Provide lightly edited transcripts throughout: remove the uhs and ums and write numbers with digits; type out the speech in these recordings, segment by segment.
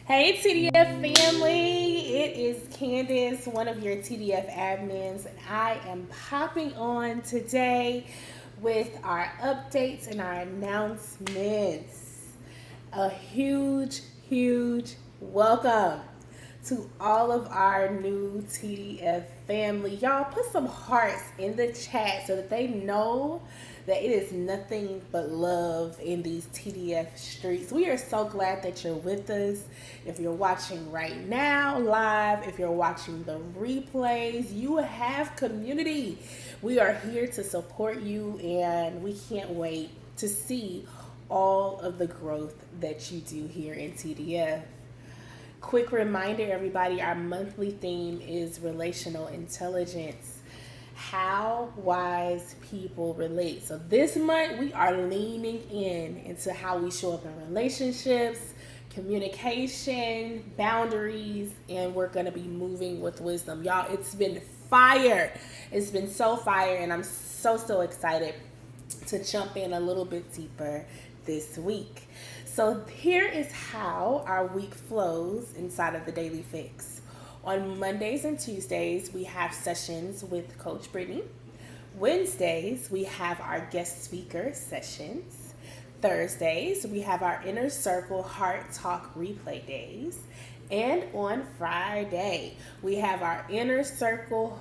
Hey TDF family, it is Candace, one of your TDF admins, and I am popping on today with our updates and our announcements. A huge welcome to all of our new TDF family. Y'all put some hearts in the chat so that they know that it is nothing but love in these TDF streets. We are so glad that you're with us. If you're watching right now live, if you're watching the replays, you have community. We are here to support you, and we can't wait to see all of the growth that you do here in TDF. Quick reminder, everybody, our monthly theme is relational intelligence. How wise people relate. So this month we are leaning into how we show up in relationships, communication, boundaries, and we're going to be moving with wisdom. Y'all, it's been fire. It's been so fire, and I'm so excited to jump in a little bit deeper this week. So here is how our week flows inside of the Daily Fix. On Mondays and Tuesdays, we have sessions with Coach Brittany. Wednesdays, we have our guest speaker sessions. Thursdays, we have our Inner Circle Heart Talk replay days. And on Friday, we have our Inner Circle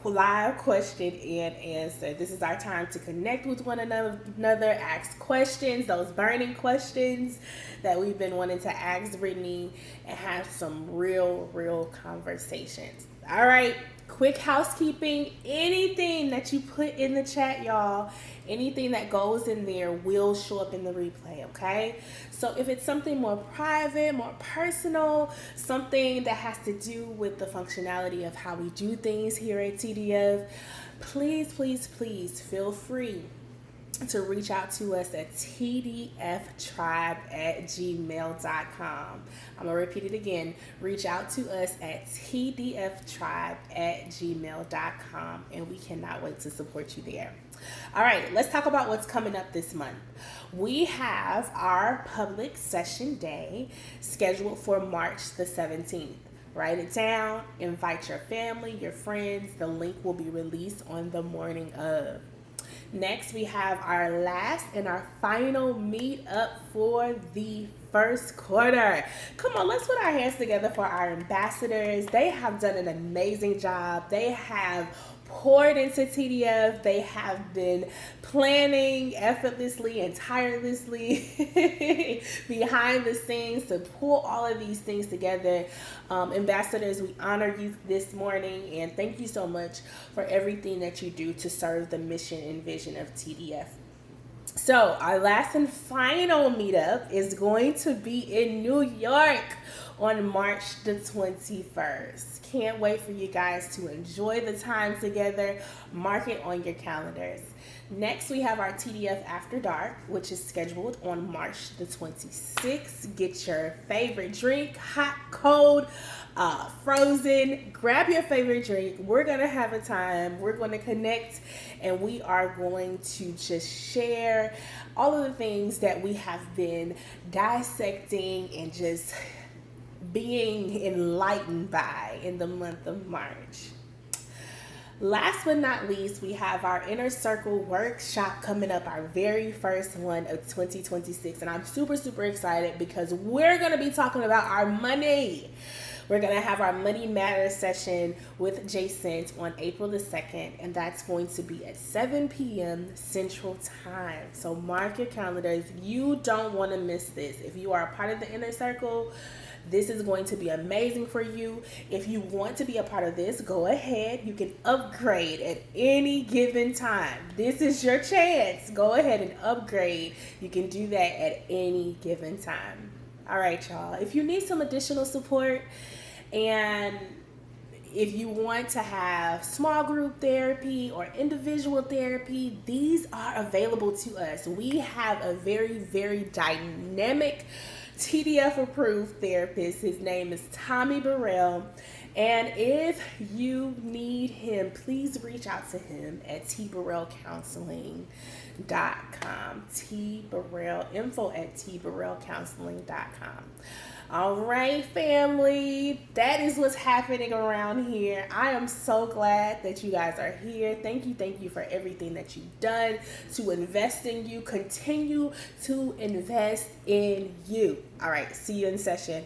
live question and answer. This is our time to connect with one another, ask questions, those burning questions that we've been wanting to ask Brittany, and have some real conversations. All right, quick housekeeping. Anything that you put in the chat, y'all, anything that goes in there will show up in the replay, okay? So if it's something more private, more personal, something that has to do with the functionality of how we do things here at TDF, please feel free to reach out to us at tdftribe@gmail.com. I'm going to repeat it again. Reach out to us at tdftribe@gmail.com, and we cannot wait to support you there. All right, let's talk about what's coming up this month. We have our public session day scheduled for March the 17th. Write it down, invite your family, your friends. The link will be released on the morning of. Next, we have our last and our final meetup for the first quarter. Come on, let's put our hands together for our ambassadors. They have done an amazing job. They have poured into TDF. They have been planning effortlessly and tirelessly behind the scenes to pull all of these things together. Ambassadors, we honor you this morning, and thank you so much for everything that you do to serve the mission and vision of TDF. So our last and final meetup is going to be in New York on March the 21st. Can't wait for you guys to enjoy the time together. Mark it on your calendars. Next, we have our TDF After Dark, which is scheduled on March the 26th. Get your favorite drink, hot, cold, frozen. Grab your favorite drink. We're going to have a time. We're going to connect, and we are going to just share all of the things that we have been dissecting and just being enlightened by in the month of March. Last but not least, we have our Inner Circle workshop coming up, our very first one of 2026. And I'm super excited because we're going to be talking about our money. We're going to have our Money Matters session with Jason on April the 2nd, and that's going to be at 7 p.m. Central Time. So mark your calendars. You don't want to miss this. If you are a part of the Inner Circle, this is going to be amazing for you. If you want to be a part of this, go ahead. You can upgrade at any given time. This is your chance. Go ahead and upgrade. You can do that at any given time. All right, y'all. If you need some additional support, and if you want to have small group therapy or individual therapy, these are available to us. We have a very dynamic TDF approved therapist. His name is Tommy Burrell, And if you need him, please reach out to him at tburrellcounseling.com. Info at tburrellcounseling.com. All right, family. That is what's happening around here. I am so glad that you guys are here. Thank you for everything that you've done to invest in you. Continue to invest in you. All right, see you in session.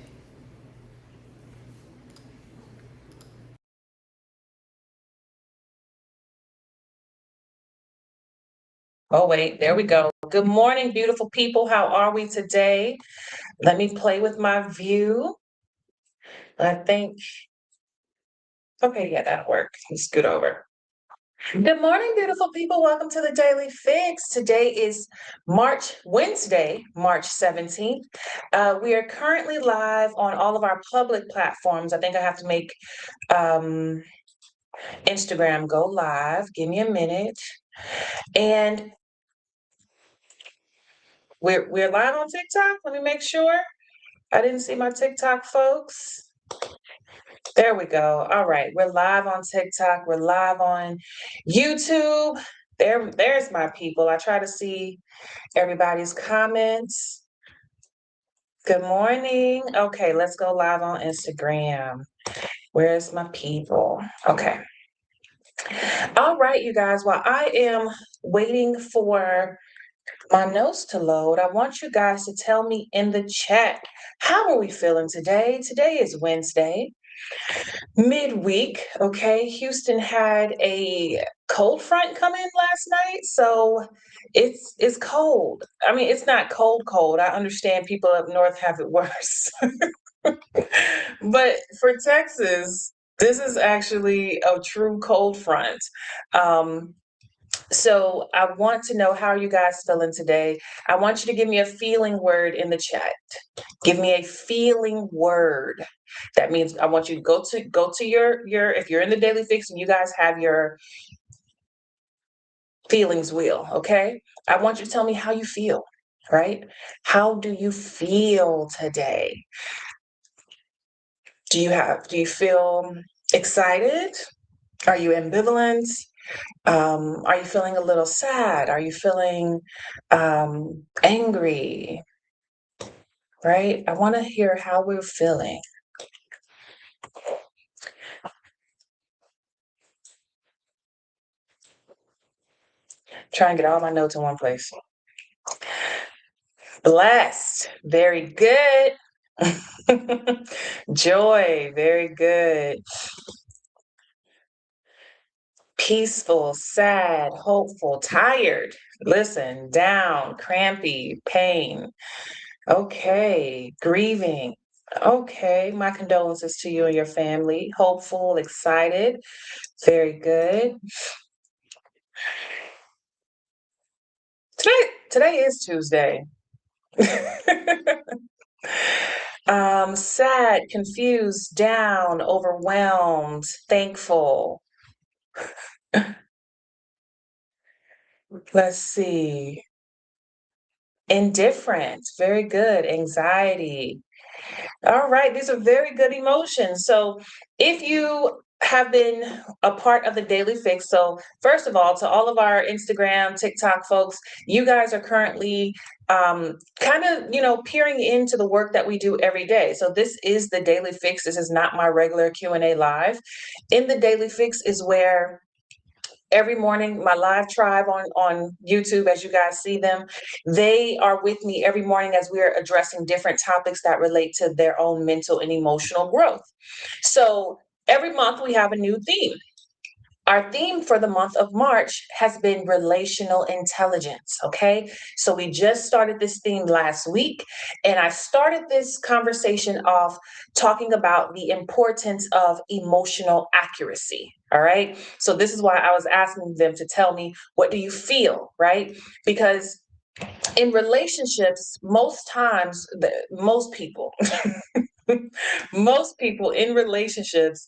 Oh, wait, there we go. Good morning, beautiful people. How are we today? Let me play with my view. I think, okay, yeah, that'll work. Let's scoot over. Good morning, beautiful people. Welcome to the Daily Fix. Today is Wednesday, March 17th. We are currently live on all of our public platforms. I think I have to make um, Instagram go live. Give me a minute. And we're live on TikTok. Let me make sure. I didn't see my TikTok folks. There we go. All right. We're live on TikTok. We're live on YouTube. There's my people. I try to see everybody's comments. Good morning. Okay, let's go live on Instagram. Where's my people? Okay. All right, you guys. While I am waiting for my notes to load, I want you guys to tell me in the chat, how are we feeling today? Today is Wednesday. Midweek, okay. Houston had a cold front come in last night, so it's cold. I mean, it's not cold. I understand people up north have it worse. But for Texas, this is actually a true cold front. Um, so I want to know, how are you guys feeling today? I want you to give me a feeling word in the chat. Give me a feeling word. That means I want you to go to your if you're in the Daily Fix and you guys have your feelings wheel, okay? I want you to tell me how you feel, right? How do you feel today? Do you feel excited? Are you ambivalent? Are you feeling a little sad? Are you feeling angry? Right? I want to hear how we're feeling. Try and get all my notes in one place. Blessed. Very good. Joy. Very good. Peaceful, sad, hopeful, tired. Listen, down, crampy, pain. Okay, grieving. Okay, my condolences to you and your family. Hopeful, excited. Very good. Today is Tuesday. Sad, confused, down, overwhelmed, thankful. Let's see. Indifferent, very good. Anxiety. All right, these are very good emotions. So, if you have been a part of the Daily Fix, so first of all, to all of our Instagram, TikTok folks, you guys are currently kind of, peering into the work that we do every day. So this is the Daily Fix. This is not my regular Q&A live. In the Daily Fix is where every morning my live tribe on YouTube, as you guys see them, they are with me every morning as we're addressing different topics that relate to their own mental and emotional growth. So every month we have a new theme. Our theme for the month of March has been relational intelligence. Okay. So we just started this theme last week, and I started this conversation off talking about the importance of emotional accuracy. All right. So this is why I was asking them to tell me, what do you feel? Right. Because in relationships, most times, most people, most people in relationships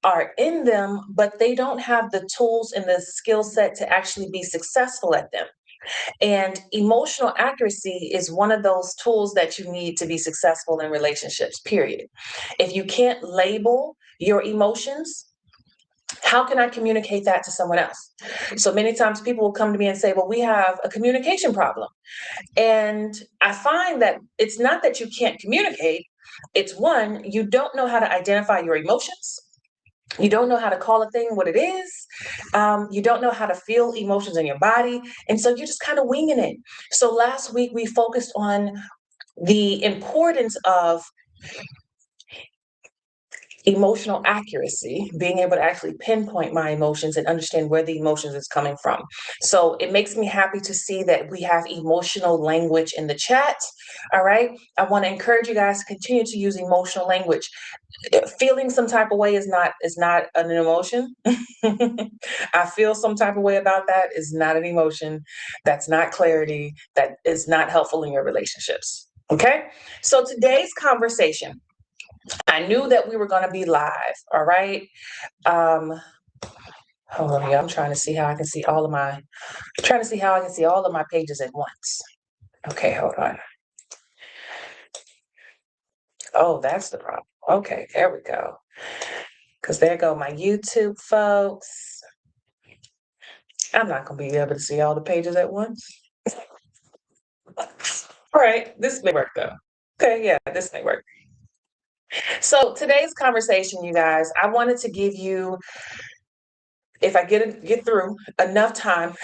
are in them, but they don't have the tools and the skill set to actually be successful at them. And emotional accuracy is one of those tools that you need to be successful in relationships, period. If you can't label your emotions, how can I communicate that to someone else? So many times people will come to me and say, well, we have a communication problem. And I find that it's not that you can't communicate. It's one, you don't know how to identify your emotions. You don't know how to call a thing what it is. You don't know how to feel emotions in your body. And so you're just kind of winging it. So last week we focused on the importance of emotional accuracy, being able to actually pinpoint my emotions and understand where the emotions is coming from. So it makes me happy to see that we have emotional language in the chat. All right. I want to encourage you guys to continue to use emotional language. Feeling some type of way is not an emotion. I feel some type of way about that is not an emotion. That's not clarity. That is not helpful in your relationships. Okay. So today's conversation, I knew that we were going to be live. All right. Hold on here. I'm trying to see how I can see all of my, trying to see how I can see all of my pages at once. Okay, hold on. Oh, that's the problem. Okay, there we go. Because there go my YouTube folks. I'm not going to be able to see all the pages at once. All right, this may work though. Okay, yeah, this may work. So today's conversation, you guys, I wanted to give you, if I get through enough time,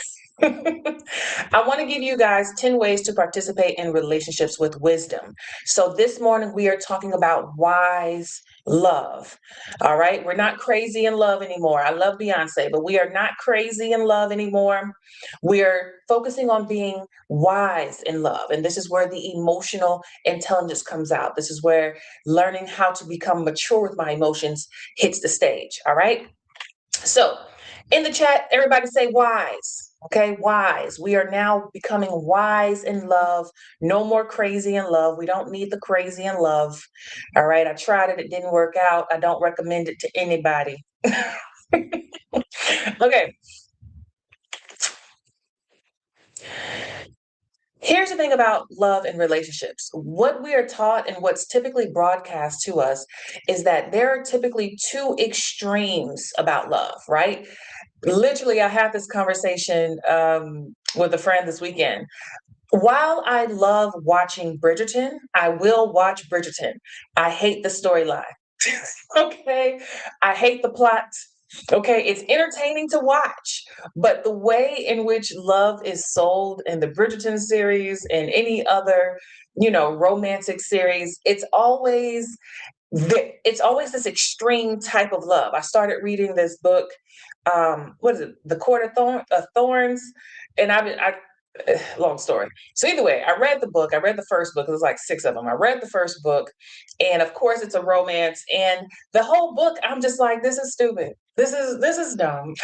I want to give you guys 10 ways to participate in relationships with wisdom. So this morning we are talking about wise love. All right. We're not crazy in love anymore. I love Beyonce, but we are not crazy in love anymore. We're focusing on being wise in love. And this is where the emotional intelligence comes out. This is where learning how to become mature with my emotions hits the stage. All right. So in the chat, everybody say wise. Okay, wise. We are now becoming wise in love. No more crazy in love. We don't need the crazy in love. All right, I tried it, it didn't work out. I don't recommend it to anybody. Okay, here's the thing about love and relationships. What we are taught and what's typically broadcast to us is that there are typically two extremes about love, right? Literally, I had this conversation with a friend this weekend. While I love watching Bridgerton, I will watch Bridgerton. I hate the storyline. Okay. I hate the plot. Okay. It's entertaining to watch, but the way in which love is sold in the Bridgerton series and any other, romantic series, it's always this extreme type of love. I started reading this book. What is it? The Court of Thorns, and long story. So either way, I read the book. I read the first book. It was like six of them. I read the first book, and of course, it's a romance. And the whole book, I'm just like, this is stupid. This is dumb.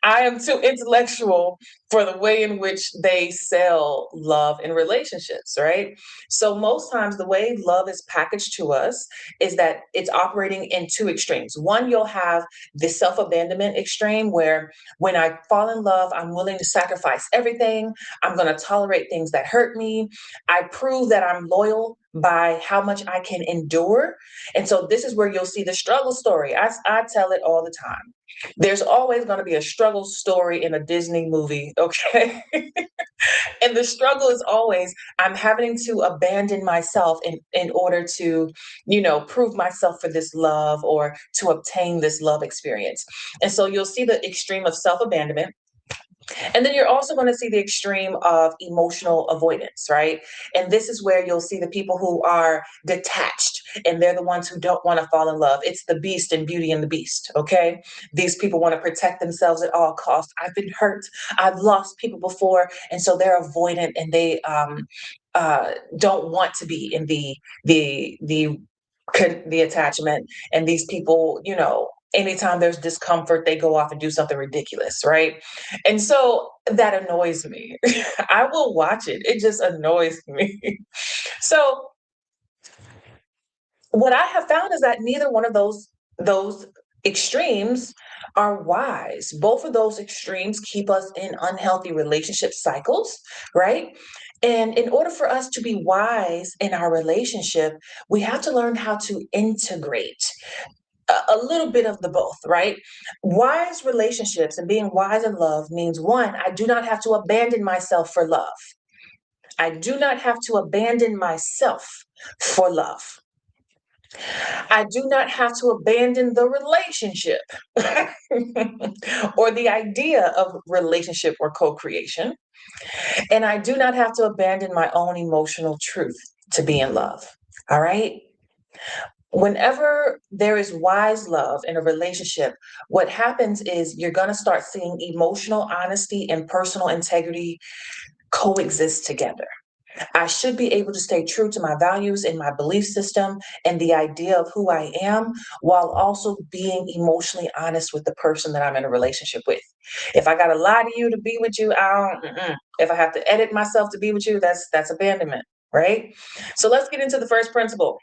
I am too intellectual for the way in which they sell love in relationships, right? So, most times, the way love is packaged to us is that it's operating in two extremes. One, you'll have the self abandonment extreme where when I fall in love, I'm willing to sacrifice everything. I'm going to tolerate things that hurt me. I prove that I'm loyal by how much I can endure. And so, this is where you'll see the struggle story. I tell it all the time. There's always going to be a struggle story in a Disney movie, okay? And the struggle is always I'm having to abandon myself in order to, prove myself for this love or to obtain this love experience. And so you'll see the extreme of self-abandonment. And then you're also going to see the extreme of emotional avoidance, right? And this is where you'll see the people who are detached and they're the ones who don't want to fall in love. It's the beast in Beauty and the Beast, okay? These people want to protect themselves at all costs. I've been hurt. I've lost people before. And so they're avoidant and they don't want to be in the attachment. And these people, anytime there's discomfort, they go off and do something ridiculous, right? And so that annoys me. I will watch it. It just annoys me. So what I have found is that neither one of those extremes are wise. Both of those extremes keep us in unhealthy relationship cycles, right? And in order for us to be wise in our relationship, we have to learn how to integrate a little bit of the both, right? Wise relationships and being wise in love means one, I do not have to abandon myself for love. I do not have to abandon myself for love. I do not have to abandon the relationship or the idea of relationship or co creation. And I do not have to abandon my own emotional truth to be in love. All right. Whenever there is wise love in a relationship, what happens is you're going to start seeing emotional honesty and personal integrity coexist together. I should be able to stay true to my values and my belief system and the idea of who I am while also being emotionally honest with the person that I'm in a relationship with. If I got to lie to you to be with you, I don't, if I have to edit myself to be with you, that's abandonment, right? So let's get into the first principle.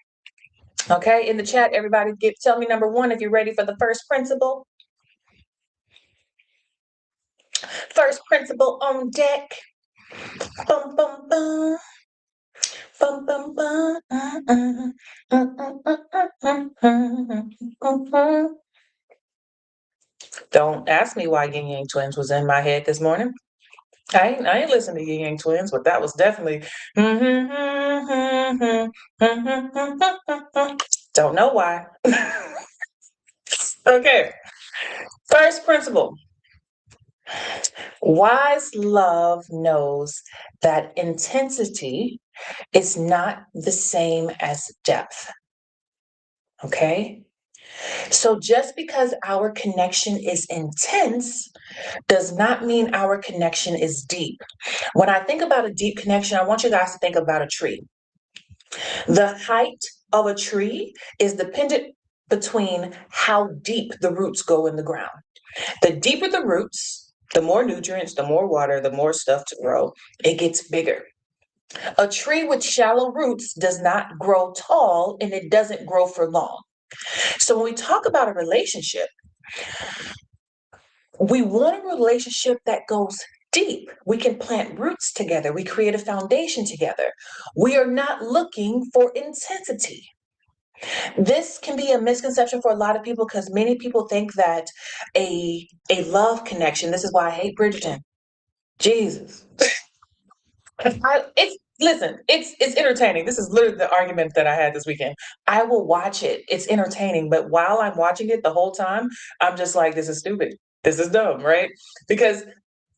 Okay, in the chat, everybody tell me number one if you're ready for the first principle. First principle on deck. Bum, bum, bum. Bum, bum, bum. Don't ask me why Yin Yang Twins was in my head this morning. I ain't listened to Yin Yang Twins, but that was definitely. Don't know why. Okay, first principle. Wise love knows that intensity is not the same as depth. Okay? So just because our connection is intense does not mean our connection is deep. When I think about a deep connection, I want you guys to think about a tree. The height of a tree is dependent between how deep the roots go in the ground. The deeper the roots, the more nutrients, the more water, the more stuff to grow, it gets bigger. A tree with shallow roots does not grow tall and it doesn't grow for long. So when we talk about a relationship, we want a relationship that goes deep. We can plant roots together. We create a foundation together. We are not looking for intensity. This can be a misconception for a lot of people because many people think that a love connection, this is why I hate Bridgerton. Jesus. It's entertaining. This is literally the argument that I had this weekend. I will watch it. It's entertaining, but while I'm watching it the whole time, I'm just like, this is stupid. This is dumb, right? Because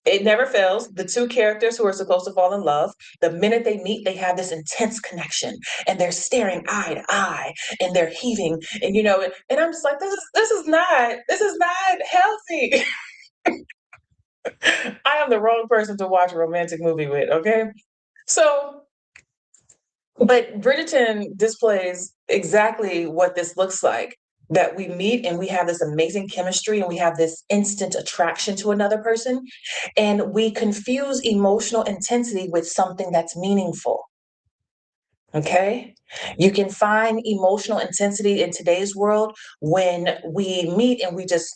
it never fails. The two characters who are supposed to fall in love, the minute they meet, they have this intense connection, and they're staring eye to eye, and they're heaving, and I'm just like, this is not healthy. I am the wrong person to watch a romantic movie with. Okay, so but Bridgerton displays exactly what this looks like, that we meet and we have this amazing chemistry and we have this instant attraction to another person. And we confuse emotional intensity with something that's meaningful. Okay? You can find emotional intensity in today's world when we meet and we just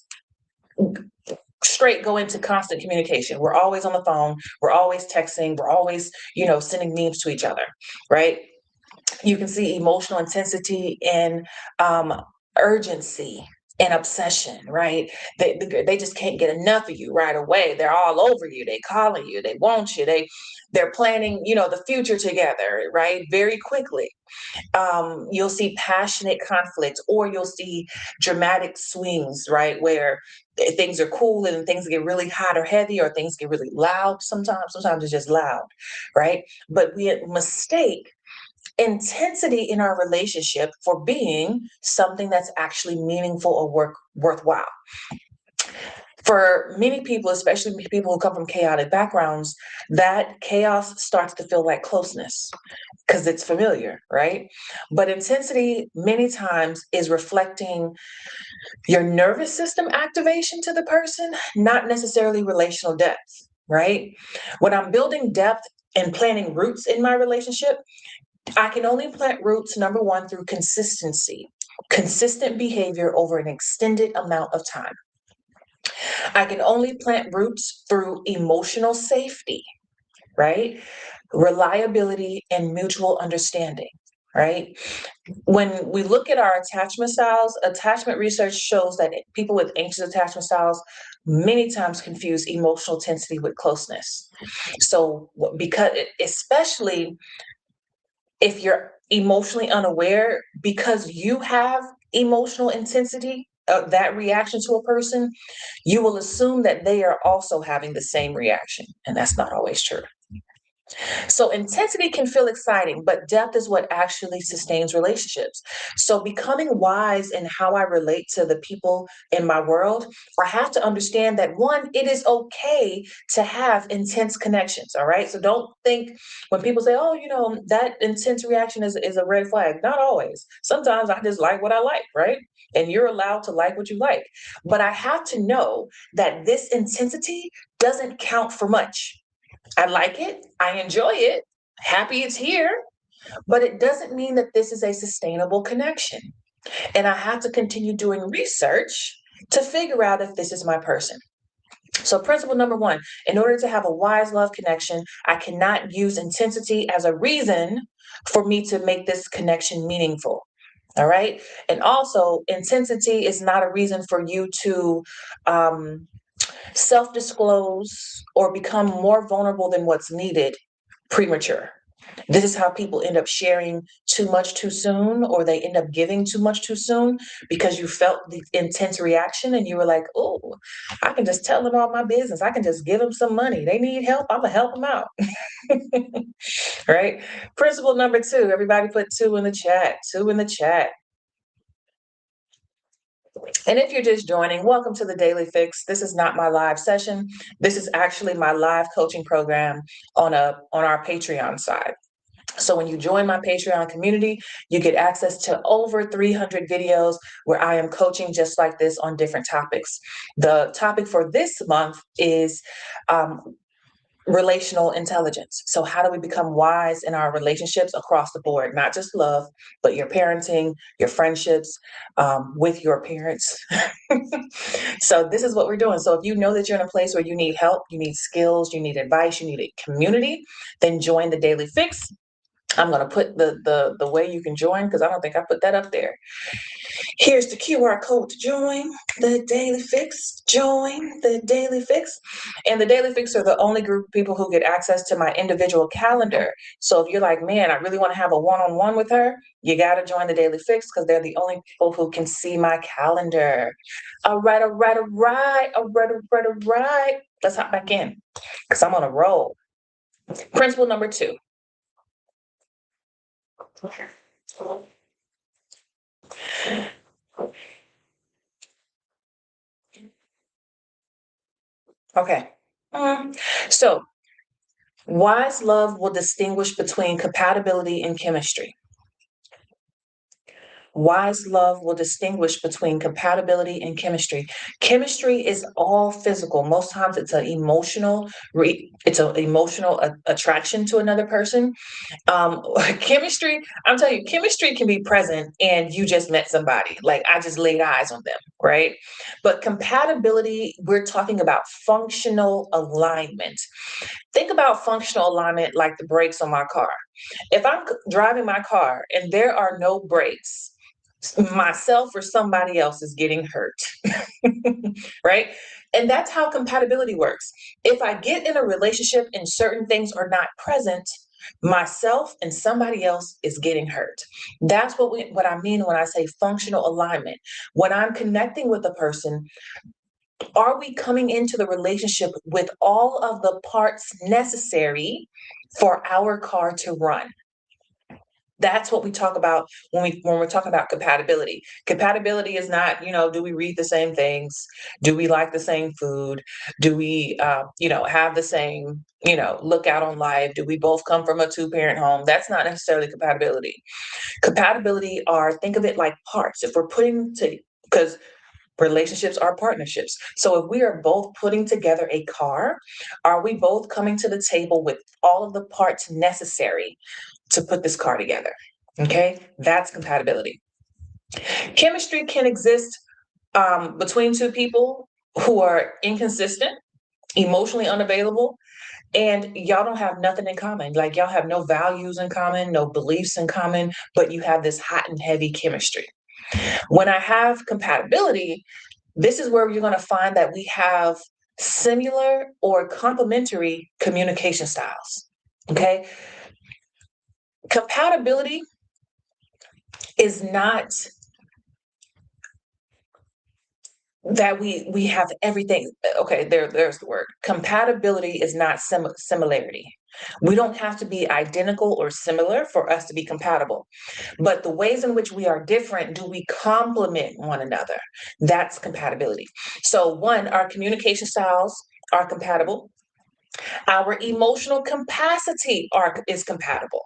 straight go into constant communication. We're always on the phone, we're always texting, we're always, sending memes to each other, right? You can see emotional intensity in urgency and obsession, right? They just can't get enough of you right away. They're all over you. They calling you. They want you. They're planning, the future together, right? Very quickly. You'll see passionate conflict, or you'll see dramatic swings, right? Where things are cool and things get really hot or heavy, or things get really loud sometimes. Sometimes it's just loud, right? But we mistake intensity in our relationship for being something that's actually meaningful or worthwhile. For many people, especially people who come from chaotic backgrounds, that chaos starts to feel like closeness because it's familiar, right? But intensity many times is reflecting your nervous system activation to the person, not necessarily relational depth, right? When I'm building depth and planting roots in my relationship, I can only plant roots, number one, through consistency, consistent behavior over an extended amount of time. I can only plant roots through emotional safety, right? Reliability and mutual understanding, right? When we look at our attachment styles, attachment research shows that people with anxious attachment styles many times confuse emotional intensity with closeness. So, because especially if you're emotionally unaware, because you have emotional intensity, that reaction to a person, you will assume that they are also having the same reaction. And that's not always true. So intensity can feel exciting, but depth is what actually sustains relationships. So becoming wise in how I relate to the people in my world, I have to understand that one, it is okay to have intense connections. All right. So don't think when people say, oh, that intense reaction is a red flag. Not always. Sometimes I just like what I like, right? And you're allowed to like what you like. But I have to know that this intensity doesn't count for much. I like it. I enjoy it. Happy it's here. But it doesn't mean that this is a sustainable connection. And I have to continue doing research to figure out if this is my person. So, principle number one, in order to have a wise love connection, I cannot use intensity as a reason for me to make this connection meaningful. All right. And also, intensity is not a reason for you to self disclose or become more vulnerable than what's needed premature. This is how people end up sharing too much too soon, or they end up giving too much too soon because you felt the intense reaction and you were like, oh, I can just tell them all my business. I can just give them some money. They need help. I'm going to help them out. Right? Principle number two, everybody put two in the chat, two in the chat. And if you're just joining, welcome to the Daily Fix. This is not my live session. This is actually my live coaching program on our Patreon side. So when you join my Patreon community, you get access to over 300 videos where I am coaching just like this on different topics. The topic for this month is relational intelligence. So how do we become wise in our relationships across the board, not just love, but your parenting, your friendships, with your parents. So this is what we're doing. So if you know that you're in a place where you need help, you need skills, you need advice, you need a community, then join the Daily Fix. I'm going to put the way you can join, because I don't think I put that up there. Here's the QR code to join the Daily Fix. Join the Daily Fix. And the Daily Fix are the only group of people who get access to my individual calendar. So if you're like, man, I really want to have a one-on-one with her, you got to join the Daily Fix, because they're the only people who can see my calendar. All right, all right, all right, all right, all right, all right. Let's hop back in, because I'm on a roll. Principle number two. Okay. So wise love will distinguish between compatibility and chemistry. Wise love will distinguish between compatibility and chemistry. Chemistry is all physical. Most times it's an emotional, attraction to another person. Um, chemistry, I'm telling you, chemistry can be present and you just met somebody. Like I just laid eyes on them, right? But compatibility, we're talking about functional alignment. Think about functional alignment like the brakes on my car. If I'm driving my car and there are no brakes, myself or somebody else is getting hurt. Right? And that's how compatibility works. If I get in a relationship and certain things are not present, myself and somebody else is getting hurt. That's what I mean when I say functional alignment. When I'm connecting with a person, are we coming into the relationship with all of the parts necessary for our car to run? That's what we talk about when we're talking about compatibility. Compatibility is not, do we read the same things? Do we like the same food? Do we, have the same, look out on life? Do we both come from a two-parent home? That's not necessarily compatibility. Compatibility think of it like parts. If we're because relationships are partnerships. So if we are both putting together a car, are we both coming to the table with all of the parts necessary to put this car together? Okay, that's compatibility. Chemistry can exist between two people who are inconsistent, emotionally unavailable, and y'all don't have nothing in common. Like y'all have no values in common, no beliefs in common, but you have this hot and heavy chemistry. When I have compatibility, this is where you're going to find that we have similar or complementary communication styles. Okay. Compatibility is not that we have everything. Okay, there's the word. Compatibility is not similarity. We don't have to be identical or similar for us to be compatible, but the ways in which we are different, do we complement one another? That's compatibility. So one, our communication styles are compatible. Our emotional capacity is compatible,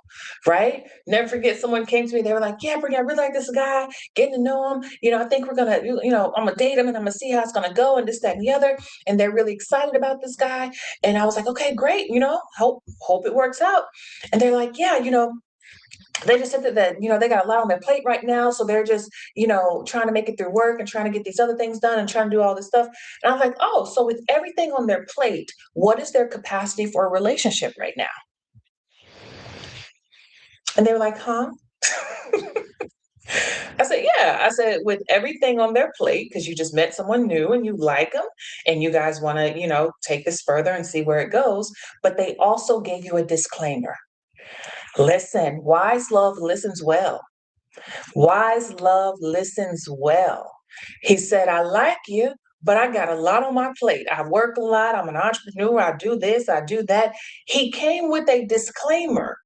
right? Never forget, someone came to me, they were like, yeah, Brittany, I really like this guy, getting to know him. I think we're gonna, I'm gonna date him and I'm gonna see how it's gonna go and this, that, and the other. And they're really excited about this guy. And I was like, okay, great, hope it works out. And they're like, yeah, they just said that they got a lot on their plate right now, so they're just trying to make it through work and trying to get these other things done and trying to do all this stuff. And I was like, oh, so with everything on their plate, what is their capacity for a relationship right now? And they were like, huh? I said, yeah. I said, with everything on their plate, because you just met someone new and you like them and you guys want to take this further and see where it goes, but they also gave you a disclaimer. Listen, wise love listens well. Wise love listens well. He said, I like you, but I got a lot on my plate. I work a lot. I'm an entrepreneur. I do this, I do that. He came with a disclaimer.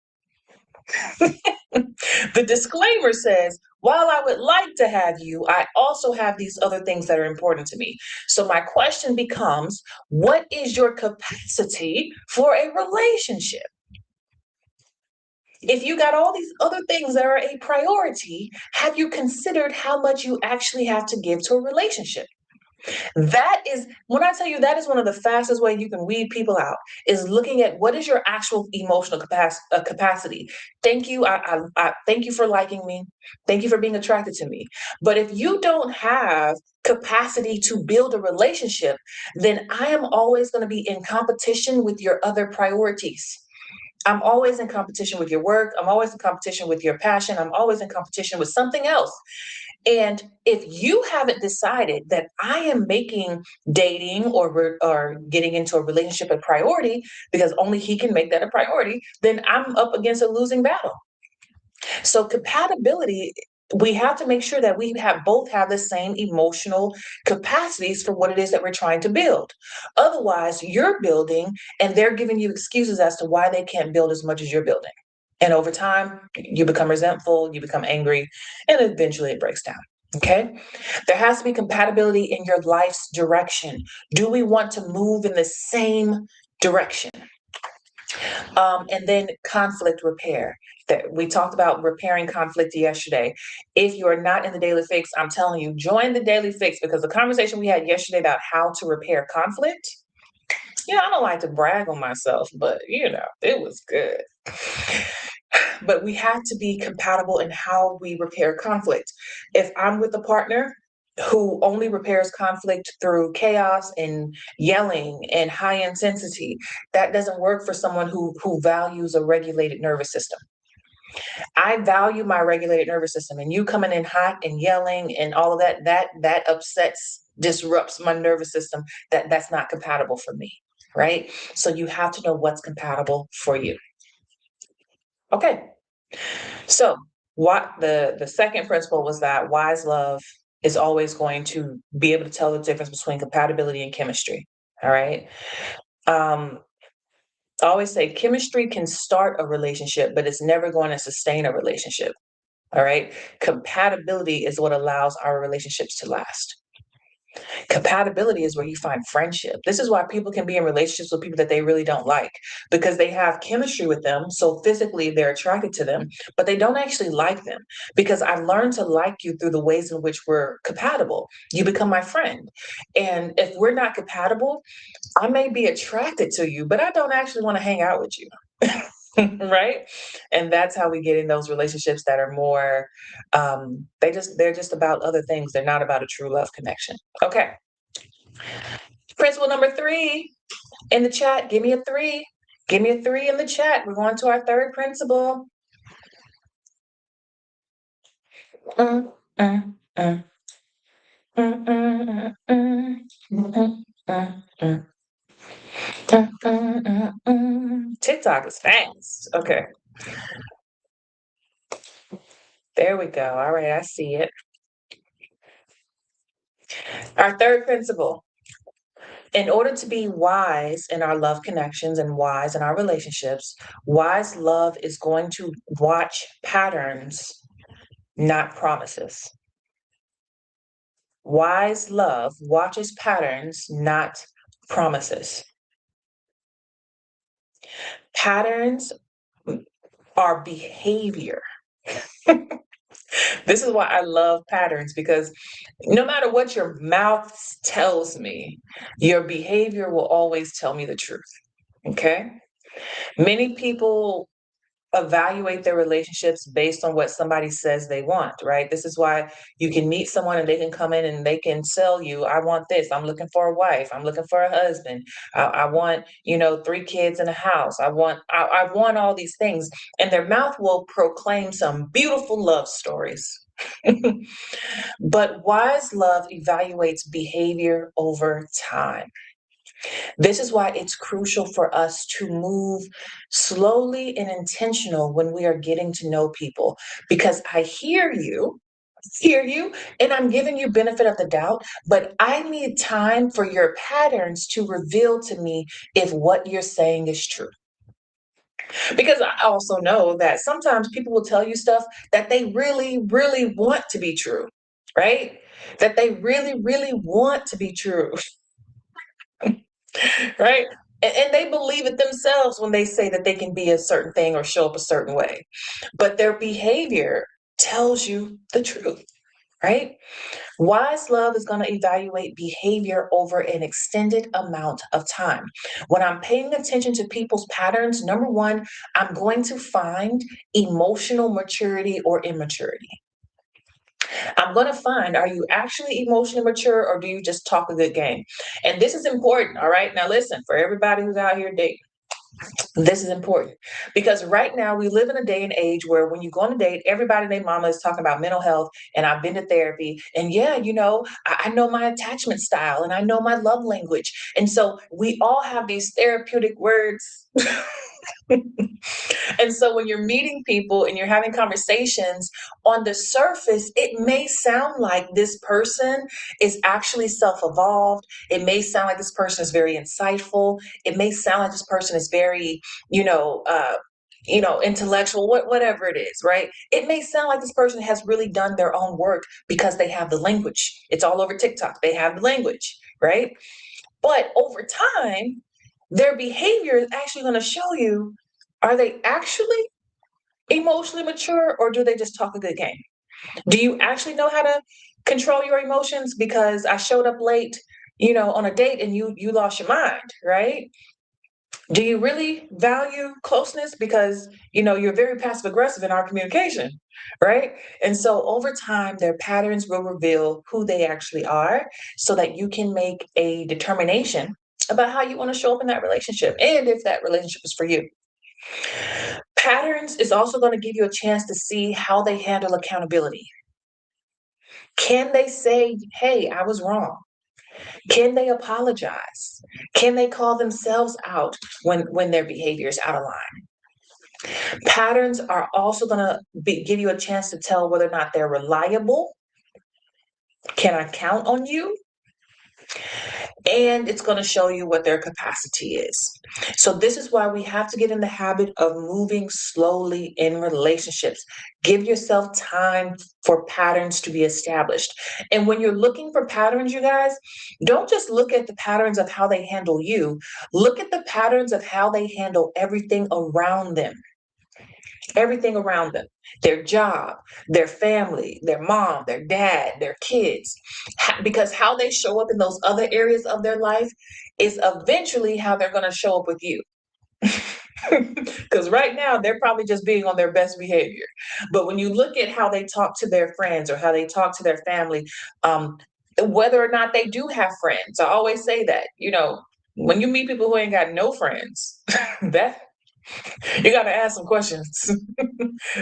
The disclaimer says, while I would like to have you, I also have these other things that are important to me. So my question becomes, what is your capacity for a relationship? If you got all these other things that are a priority, have you considered how much you actually have to give to a relationship? That is, when I tell you, that is one of the fastest ways you can weed people out, is looking at what is your actual emotional capacity. Thank you. I thank you for liking me. Thank you for being attracted to me. But if you don't have capacity to build a relationship, then I am always going to be in competition with your other priorities. I'm always in competition with your work. I'm always in competition with your passion. I'm always in competition with something else. And if you haven't decided that I am making dating or getting into a relationship a priority because only he can make that a priority, then I'm up against a losing battle. So compatibility, we have to make sure that we have both have the same emotional capacities for what it is that we're trying to build. Otherwise, you're building and they're giving you excuses as to why they can't build as much as you're building. And over time, you become resentful, you become angry, and eventually it breaks down. Okay. There has to be compatibility in your life's direction. Do we want to move in the same direction? And then conflict repair. That we talked about repairing conflict yesterday. If you are not in the Daily Fix, I'm telling you, join the Daily Fix, because the conversation we had yesterday about how to repair conflict, I don't like to brag on myself, but it was good. But we have to be compatible in how we repair conflict. If I'm with a partner who only repairs conflict through chaos and yelling and high intensity, that doesn't work for someone who values a regulated nervous system. I value my regulated nervous system, and you coming in hot and yelling and all of that upsets, disrupts my nervous system. That's not compatible for me, right? So you have to know what's compatible for you. Okay. So what the second principle was that wise love is always going to be able to tell the difference between compatibility and chemistry. All right. Um, I always say chemistry can start a relationship, but it's never going to sustain a relationship. All right. Compatibility is what allows our relationships to last. Compatibility is where you find friendship. This is why people can be in relationships with people that they really don't like, because they have chemistry with them. So physically they're attracted to them, but they don't actually like them, because I learned to like you through the ways in which we're compatible. You become my friend. And if we're not compatible, I may be attracted to you, but I don't actually want to hang out with you. Right. And that's how we get in those relationships that are more they're just about other things. They're not about a true love connection. Okay. Principle number 3 in the chat, give me a 3. Give me a 3 in the chat. We're going to our third principle. Mm, mm, mm. Mm, mm, mm, mm, mm, mm. TikTok is fast. Okay, there we go. All right, I see it. Our third principle. In order to be wise in our love connections and wise in our relationships, wise love is going to watch patterns, not promises. Wise love watches patterns, not promises. Patterns are behavior. This is why I love patterns, because no matter what your mouth tells me, your behavior will always tell me the truth. Okay? Many people evaluate their relationships based on what somebody says they want, right? This is why you can meet someone and they can come in and they can sell you, I want this, I'm looking for a wife, I'm looking for a husband, I want, 3 kids in a house, I want all these things. And their mouth will proclaim some beautiful love stories. But wise love evaluates behavior over time. This is why it's crucial for us to move slowly and intentional when we are getting to know people. Because I hear you, and I'm giving you benefit of the doubt, but I need time for your patterns to reveal to me if what you're saying is true. Because I also know that sometimes people will tell you stuff that they really, really want to be true, right? That they really, really want to be true. Right? And they believe it themselves when they say that they can be a certain thing or show up a certain way. But their behavior tells you the truth, right? Wise love is going to evaluate behavior over an extended amount of time. When I'm paying attention to people's patterns, number one, I'm going to find emotional maturity or immaturity. I'm going to find, are you actually emotionally mature or do you just talk a good game? And this is important, all right? Now, listen, for everybody who's out here dating, this is important because right now we live in a day and age where when you go on a date, everybody and their mama is talking about mental health. And I've been to therapy. And yeah, I know my attachment style and I know my love language. And so we all have these therapeutic words. And so when you're meeting people and you're having conversations, on the surface, it may sound like this person is actually self evolved. It may sound like this person is very insightful. It may sound like this person is very, you know, uh, intellectual, whatever it is, right? It may sound like this person has really done their own work because they have the language. It's all over TikTok. They have the language, right? But over time, their behavior is actually going to show you, are they actually emotionally mature or do they just talk a good game? Do you actually know how to control your emotions? Because I showed up late, on a date and you lost your mind, right? Do you really value closeness? Because you're very passive aggressive in our communication, right? And so over time, their patterns will reveal who they actually are so that you can make a determination about how you want to show up in that relationship and if that relationship is for you. Patterns is also going to give you a chance to see how they handle accountability. Can they say, hey, I was wrong? Can they apologize? Can they call themselves out when their behavior is out of line? Patterns are also going to give you a chance to tell whether or not they're reliable. Can I count on you? And it's going to show you what their capacity is. So, this is why we have to get in the habit of moving slowly in relationships. Give yourself time for patterns to be established. And when you're looking for patterns, you guys, don't just look at the patterns of how they handle you, look at the patterns of how they handle everything around them. Everything around them, their job, their family, their mom, their dad, their kids, because how they show up in those other areas of their life is eventually how they're going to show up with you. Because right now they're probably just being on their best behavior. But when you look at how they talk to their friends or how they talk to their family, whether or not they do have friends, I always say that, when you meet people who ain't got no friends, that you got to ask some questions.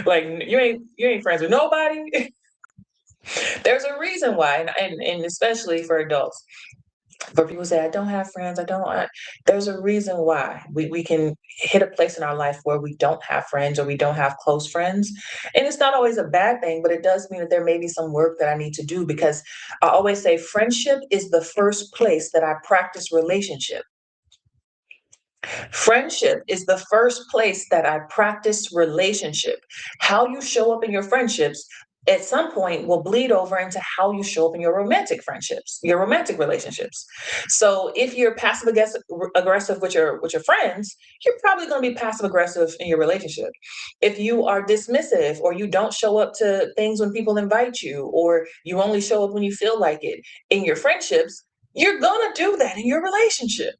Like you ain't friends with nobody. There's a reason why, and especially for adults. For people who say, I don't have friends, there's a reason why we can hit a place in our life where we don't have friends or we don't have close friends. And it's not always a bad thing, but it does mean that there may be some work that I need to do, because I always say friendship is the first place that I practice relationship. Friendship is the first place that I practice relationship. How you show up in your friendships at some point will bleed over into how you show up in your romantic friendships, your romantic relationships. So if you're passive aggressive with your friends, you're probably going to be passive aggressive in your relationship. If you are dismissive, or you don't show up to things when people invite you, or you only show up when you feel like it in your friendships, you're going to do that in your relationship.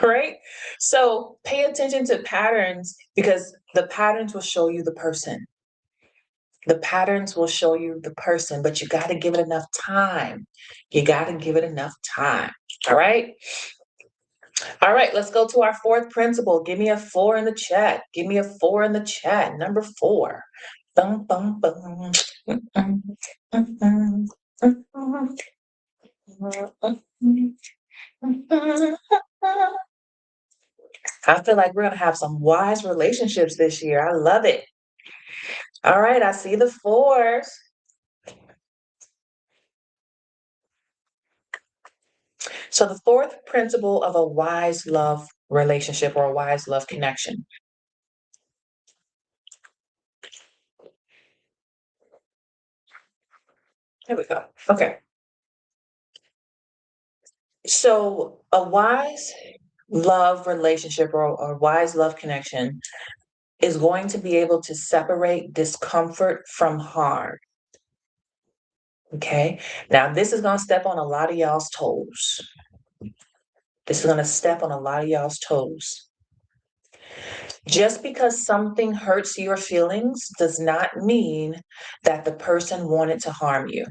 Right? So pay attention to patterns, because the patterns will show you the person. The patterns will show you the person, but you got to give it enough time. You got to give it enough time. All right. All right. Let's go to our fourth principle. Give me a 4 in the chat. Give me a 4 in the chat. Number 4. Bum, bum, bum. Mm, mm, mm, mm. I feel like we're going to have some wise relationships this year. I love it. All right, I see the 4s. So the fourth principle of a wise love relationship, or a wise love connection. Here we go. Okay. So a wise love relationship, or a wise love connection, is going to be able to separate discomfort from harm. Okay. Now, this is going to step on a lot of y'all's toes. This is going to step on a lot of y'all's toes. Just because something hurts your feelings does not mean that the person wanted to harm you.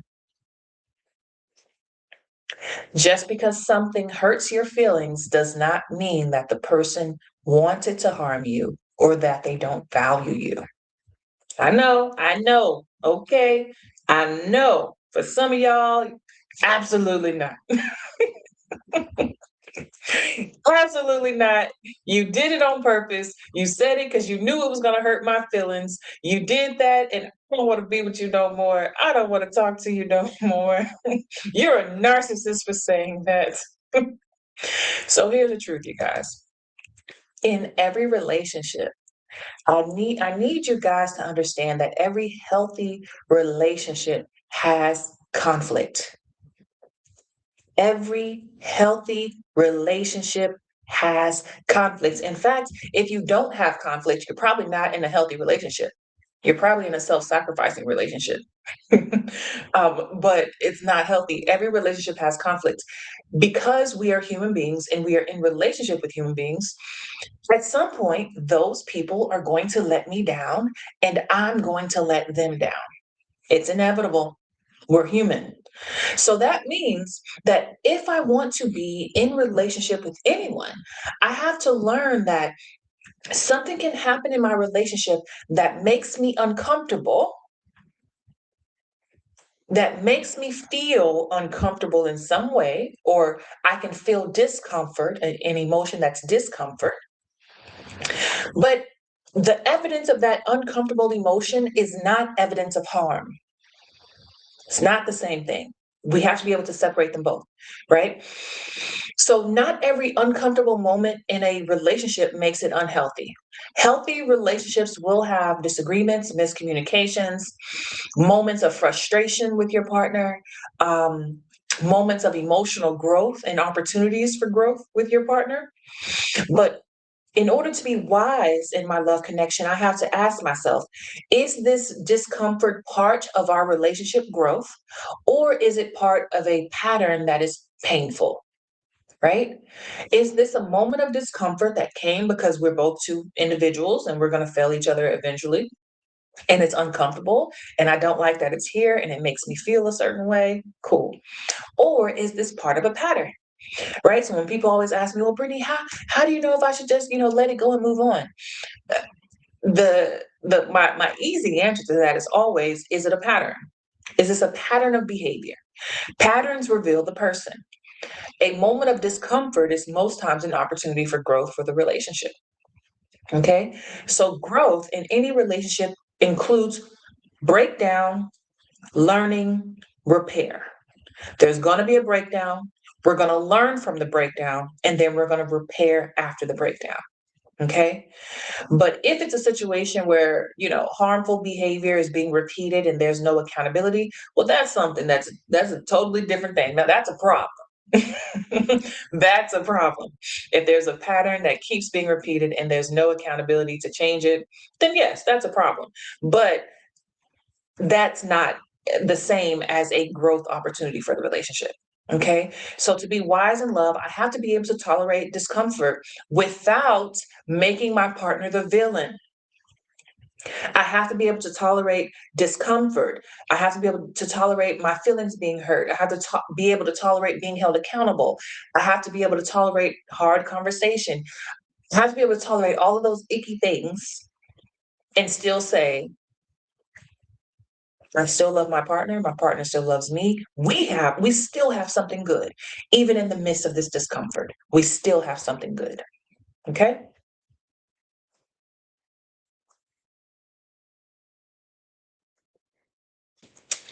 Just because something hurts your feelings does not mean that the person wanted to harm you, or that they don't value you. I know. Okay. I know. For some of y'all, absolutely not. Absolutely not. You did it on purpose. You said it because you knew it was going to hurt my feelings. You did that, and I don't want to be with you no more. I don't want to talk to you no more. You're a narcissist for saying that. So here's the truth, you guys. In every relationship, I need you guys to understand that every healthy relationship has conflict. Every healthy relationship has conflicts. In fact, if you don't have conflict, you're probably not in a healthy relationship. You're probably in a self-sacrificing relationship. But it's not healthy. Every relationship has conflict, because we are human beings and we are in relationship with human beings. At some point, those people are going to let me down, and I'm going to let them down. It's inevitable. We're human. So that means that if I want to be in relationship with anyone, I have to learn that something can happen in my relationship that makes me uncomfortable, that makes me feel uncomfortable in some way, or I can feel discomfort, an emotion that's discomfort. But the evidence of that uncomfortable emotion is not evidence of harm. It's not the same thing. We have to be able to separate them both, right? So, not every uncomfortable moment in a relationship makes it unhealthy. Healthy relationships will have disagreements, miscommunications, moments of frustration with your partner, moments of emotional growth and opportunities for growth with your partner. But in order to be wise in my love connection, I have to ask myself, is this discomfort part of our relationship growth, or is it part of a pattern that is painful? Right? Is this a moment of discomfort that came because we're both two individuals and we're going to fail each other eventually? And it's uncomfortable, and I don't like that it's here and it makes me feel a certain way? Cool. Or is this part of a pattern? right? So when people always ask me, well, Brittany, how do you know if I should just, let it go and move on? My easy answer to that is always, is it a pattern? Is this a pattern of behavior? Patterns reveal the person. A moment of discomfort is most times an opportunity for growth for the relationship. Okay. So growth in any relationship includes breakdown, learning, repair. There's going to be a breakdown. We're going to learn from the breakdown, and then we're going to repair after the breakdown. Okay. But if it's a situation where, harmful behavior is being repeated and there's no accountability, well, that's something that's a totally different thing. Now that's a problem. That's a problem. If there's a pattern that keeps being repeated and there's no accountability to change it, then yes, that's a problem. But that's not the same as a growth opportunity for the relationship. Okay. So to be wise in love, I have to be able to tolerate discomfort without making my partner the villain. I have to be able to tolerate discomfort. I have to be able to tolerate my feelings being hurt. I have to be able to tolerate being held accountable. I have to be able to tolerate hard conversation. I have to be able to tolerate all of those icky things and still say, I still love my partner still loves me. We still have something good. Even in the midst of this discomfort, we still have something good. Okay?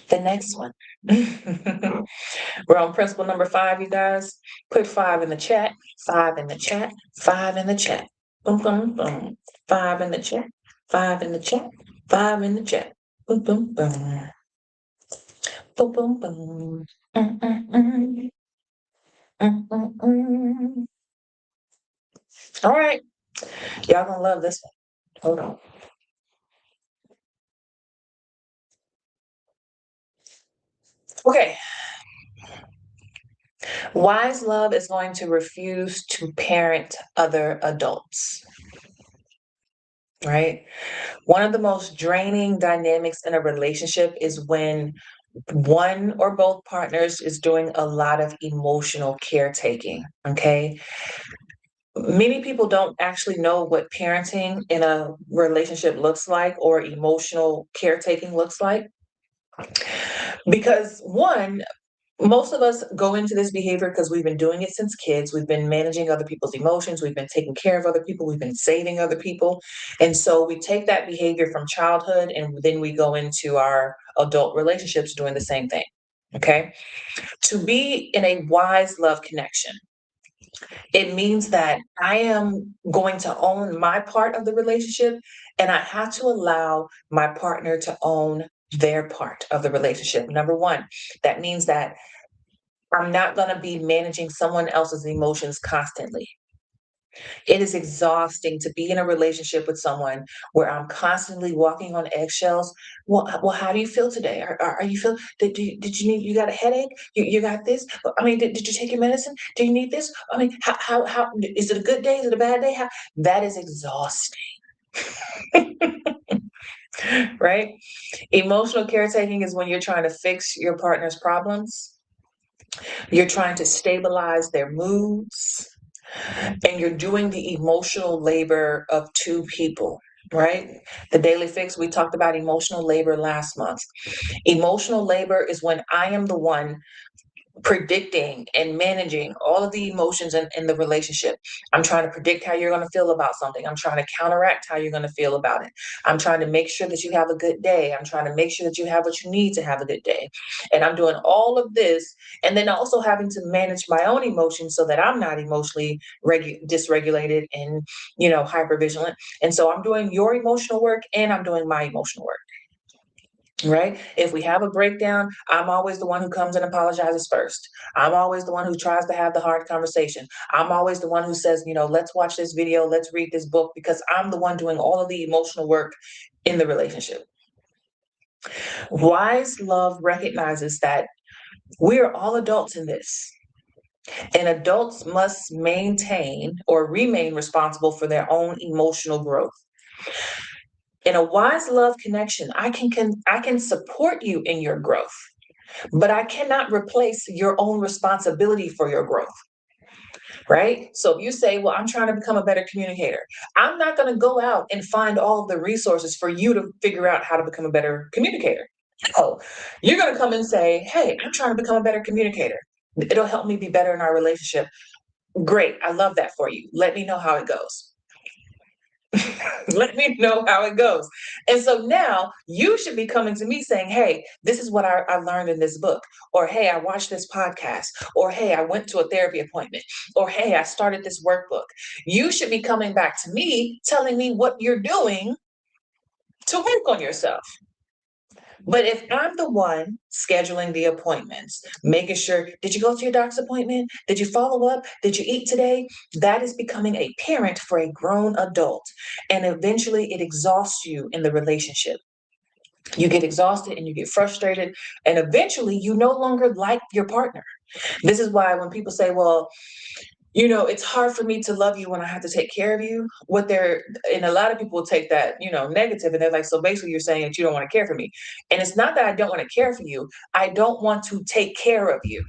The next one. We're on principle number 5, you guys. Put 5 in the chat. 5 in the chat. 5 in the chat. Boom, boom, boom. 5 in the chat. 5 in the chat. 5 in the chat. Boom, boom, boom. Boom, boom, boom. Mm, mm, mm. Mm, mm, mm. All right. Y'all gonna love this one. Hold on. Okay. Wise love is going to refuse to parent other adults, right? One of the most draining dynamics in a relationship is when one or both partners is doing a lot of emotional caretaking. Okay. Many people don't actually know what parenting in a relationship looks like or emotional caretaking looks like. Because one, most of us go into this behavior because we've been doing it since kids. We've been managing other people's emotions. We've been taking care of other people. We've been saving other people. And so we take that behavior from childhood and then we go into our adult relationships doing the same thing. Okay. To be in a wise love connection, it means that I am going to own my part of the relationship and I have to allow my partner to own their part of the relationship. Number one, that means that I'm not going to be managing someone else's emotions constantly. It is exhausting to be in a relationship with someone where I'm constantly walking on eggshells. Well, how do you feel today? Are you feel? Did you need? You got a headache? You got this? I mean, did you take your medicine? Do you need this? I mean, how is it a good day? Is it a bad day? That is exhausting, right? Emotional caretaking is when you're trying to fix your partner's problems. You're trying to stabilize their moods and you're doing the emotional labor of two people, right? The daily fix, we talked about emotional labor last month. Emotional labor is when I am the one predicting and managing all of the emotions in the relationship. I'm trying to predict how you're going to feel about something. I'm trying to counteract how you're going to feel about it. I'm trying to make sure that you have a good day. I'm trying to make sure that you have what you need to have a good day. And I'm doing all of this and then also having to manage my own emotions so that I'm not emotionally dysregulated and, hypervigilant. And so I'm doing your emotional work and I'm doing my emotional work. Right? If we have a breakdown, I'm always the one who comes and apologizes first. I'm always the one who tries to have the hard conversation. I'm always the one who says, let's watch this video, let's read this book, because I'm the one doing all of the emotional work in the relationship. Wise love recognizes that we're all adults in this, and adults must maintain or remain responsible for their own emotional growth. In a wise love connection, I can support you in your growth, but I cannot replace your own responsibility for your growth. right? So if you say, well, I'm trying to become a better communicator, I'm not going to go out and find all of the resources for you to figure out how to become a better communicator. Oh, you're going to come and say, hey, I'm trying to become a better communicator. It'll help me be better in our relationship. Great. I love that for you. Let me know how it goes. Let me know how it goes. And so now you should be coming to me saying, hey, this is what I learned in this book. Or, hey, I watched this podcast. Or, hey, I went to a therapy appointment. Or, hey, I started this workbook. You should be coming back to me telling me what you're doing to work on yourself. But if I'm the one scheduling the appointments, making sure, did you go to your doctor's appointment? Did you follow up? Did you eat today? That is becoming a parent for a grown adult. And eventually it exhausts you in the relationship. You get exhausted and you get frustrated. And eventually you no longer like your partner. This is why when people say, well, it's hard for me to love you when I have to take care of you. And a lot of people take that, negative, and they're like, so basically you're saying that you don't want to care for me. And it's not that I don't want to care for you. I don't want to take care of you.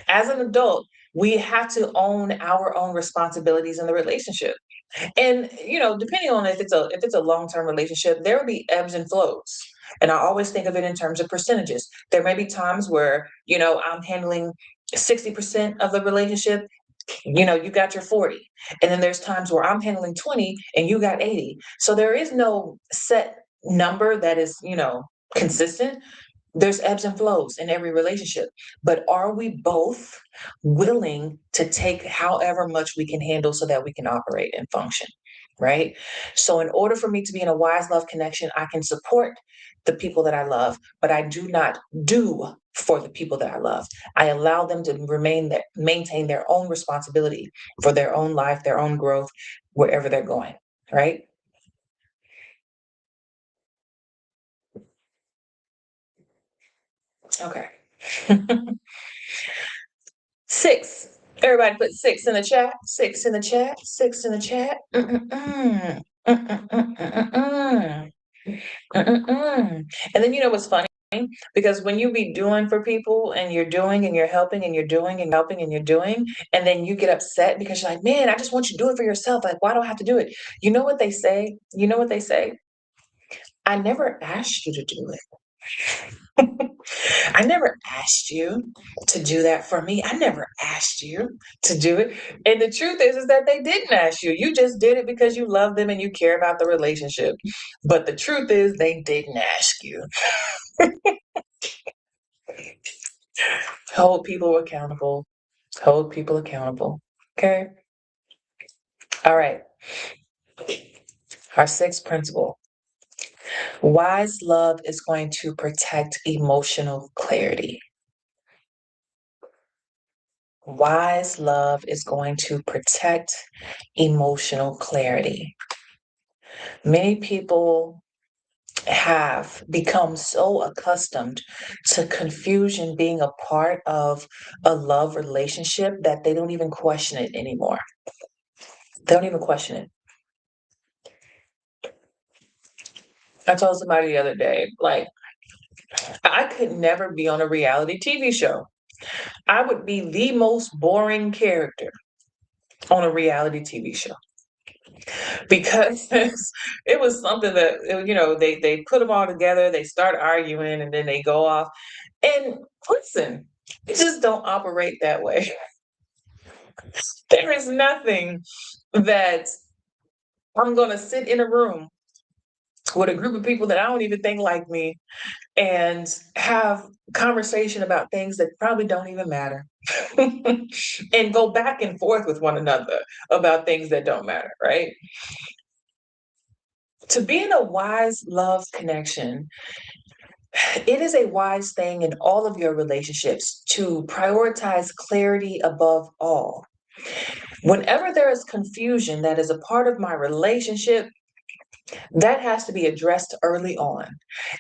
As an adult, we have to own our own responsibilities in the relationship. And depending on if it's a long-term relationship, there will be ebbs and flows. And I always think of it in terms of percentages. There may be times where, I'm handling 60% of the relationship, you got your 40. And then there's times where I'm handling 20 and you got 80. So there is no set number that is, consistent. There's ebbs and flows in every relationship, but are we both willing to take however much we can handle so that we can operate and function? Right. So, in order for me to be in a wise love connection, I can support the people that I love, but I do not do for the people that I love. I allow them to maintain their own responsibility for their own life, their own growth, wherever they're going. Right. Okay. 6. Everybody put 6 in the chat. 6 in the chat. 6 in the chat. Mm-mm-mm. Mm-mm-mm. Mm-mm-mm. And then what's funny? Because when you be doing for people and you're doing and you're helping and you're doing and helping and you're doing, and then you get upset because you're like, man, I just want you to do it for yourself. Like, why do I have to do it? You know what they say? You know what they say? I never asked you to do it. I never asked you to do that for me. I never asked you to do it. And the truth is that they didn't ask you. You just did it because you love them and you care about the relationship. But the truth is they didn't ask you. Hold people accountable. Hold people accountable. Okay. All right. Our sixth principle. Wise love is going to protect emotional clarity. Wise love is going to protect emotional clarity. Many people have become so accustomed to confusion being a part of a love relationship that they don't even question it anymore. They don't even question it. I told somebody the other day, like, I could never be on a reality TV show. I would be the most boring character on a reality TV show because it was something that they put them all together, they start arguing, and then they go off. And listen, it just don't operate that way. There is nothing that I'm going to sit in a room with a group of people that I don't even think like me and have conversation about things that probably don't even matter and go back and forth with one another about things that don't matter, right? To be in a wise love connection, it is a wise thing in all of your relationships to prioritize clarity above all. Whenever there is confusion that is a part of my relationship, that has to be addressed early on.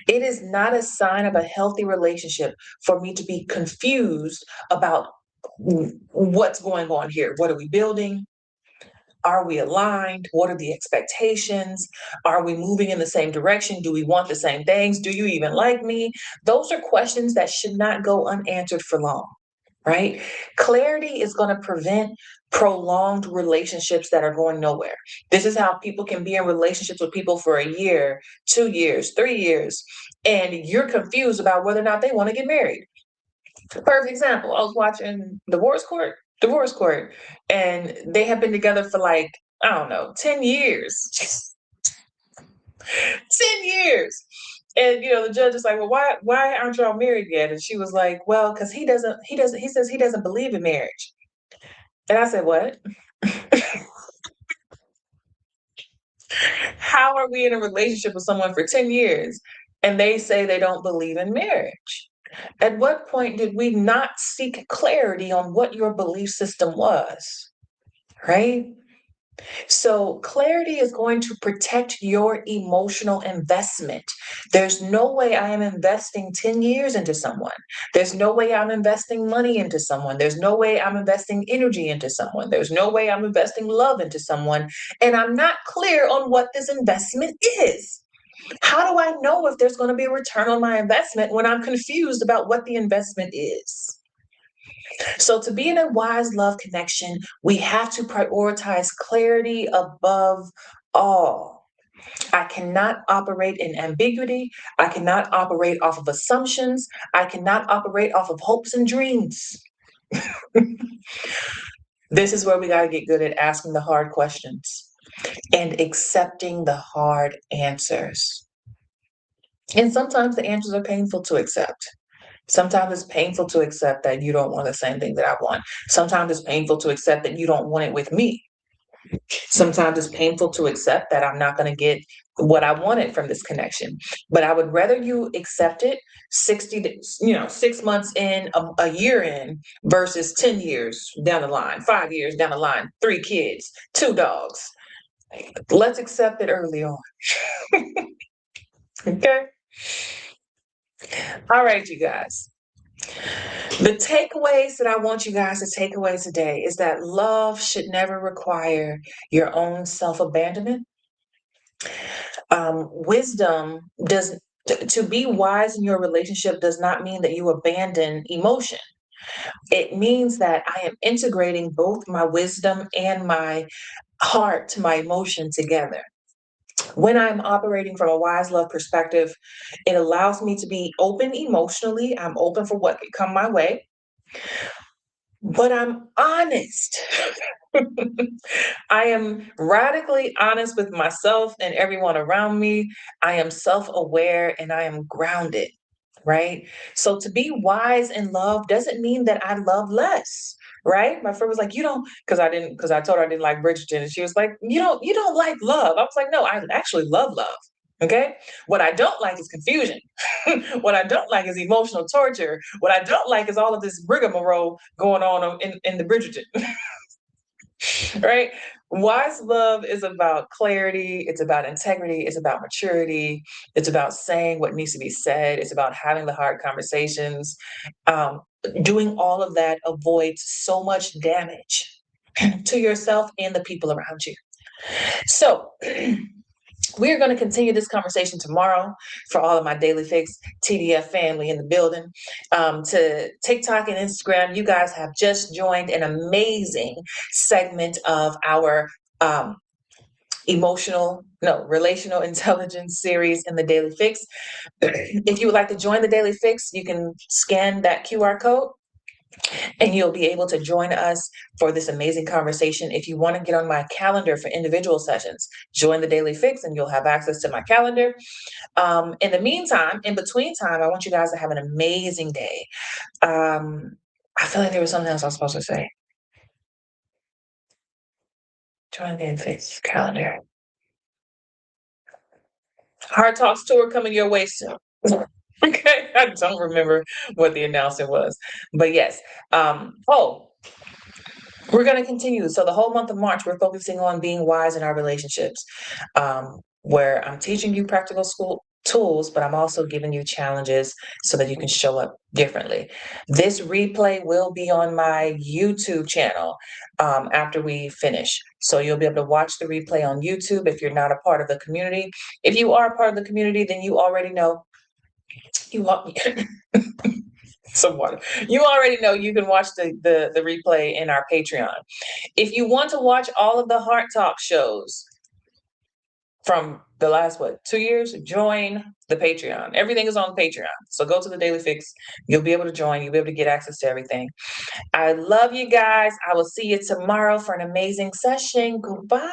It is not a sign of a healthy relationship for me to be confused about what's going on here. What are we building? Are we aligned? What are the expectations? Are we moving in the same direction? Do we want the same things? Do you even like me? Those are questions that should not go unanswered for long, right? Clarity is going to prevent prolonged relationships that are going nowhere. This is how people can be in relationships with people for a year, 2 years, 3 years, and you're confused about whether or not they want to get married. Perfect example. I was watching Divorce Court, and they have been together for like, I don't know, 10 years. 10 years. And the judge is like, well, why aren't y'all married yet? And she was like, well, because he says he doesn't believe in marriage. And I said, what? How are we in a relationship with someone for 10 years and they say they don't believe in marriage? At what point did we not seek clarity on what your belief system was? Right? So, clarity is going to protect your emotional investment. There's no way I am investing 10 years into someone. There's no way I'm investing money into someone. There's no way I'm investing energy into someone. There's no way I'm investing love into someone. And I'm not clear on what this investment is. How do I know if there's going to be a return on my investment when I'm confused about what the investment is? So, to be in a wise love connection, we have to prioritize clarity above all. I cannot operate in ambiguity. I cannot operate off of assumptions. I cannot operate off of hopes and dreams. This is where we got to get good at asking the hard questions and accepting the hard answers. And sometimes the answers are painful to accept. Sometimes it's painful to accept that you don't want the same thing that I want. Sometimes it's painful to accept that you don't want it with me. Sometimes it's painful to accept that I'm not going to get what I wanted from this connection. But I would rather you accept it 60 days, 6 months in, a year in, versus 10 years down the line, 5 years down the line, 3 kids, 2 dogs. Let's accept it early on. Okay. All right, you guys. The takeaways that I want you guys to take away today is that love should never require your own self abandonment. Wisdom does to be wise in your relationship does not mean that you abandon emotion. It means that I am integrating both my wisdom and my heart to my emotion together. When I'm operating from a wise love perspective, it allows me to be open emotionally. I'm open for what could come my way, but I'm honest. I am radically honest with myself and everyone around me. I am self aware and I am grounded, right? So to be wise in love doesn't mean that I love less. Right. My friend was like, you don't, because I told her I didn't like Bridgerton. And she was like, you don't like love. I was like, no, I actually love love. Okay. What I don't like is confusion. What I don't like is emotional torture. What I don't like is all of this rigmarole going on in the Bridgerton. Right? Wise love is about clarity, it's about integrity, it's about maturity, it's about saying what needs to be said, it's about having the hard conversations. Um, Doing all of that avoids so much damage to yourself and the people around you. So, we are going to continue this conversation tomorrow for all of my Daily Fix TDF family in the building. To TikTok and Instagram, you guys have just joined an amazing segment of our um, relational intelligence series in the Daily Fix. If you would like to join the Daily Fix, you can scan that QR code and you'll be able to join us for this amazing conversation. If you want to get on my calendar for individual sessions, join the Daily Fix and you'll have access to my calendar. In the meantime, in between time, I want you guys to have an amazing day. I feel like there was something else I was supposed to say. Join the Daily Fix calendar. Hard Talks tour coming your way soon. Okay, I don't remember what the announcement was, but yes. We're going to continue. So the whole month of March, we're focusing on being wise in our relationships, where I'm teaching you practical school tools, but I'm also giving you challenges so that you can show up differently. This replay will be on my YouTube channel after we finish. So you'll be able to watch the replay on YouTube if you're not a part of the community. If you are a part of the community, then you already know you want me. Some water. You already know you can watch the replay in our Patreon. If you want to watch all of the Heart Talk shows from the last 2 years, join the Patreon. Everything is on Patreon. So go to the Daily Fix. You'll be able to join. You'll be able to get access to everything. I love you guys. I will see you tomorrow for an amazing session. Goodbye.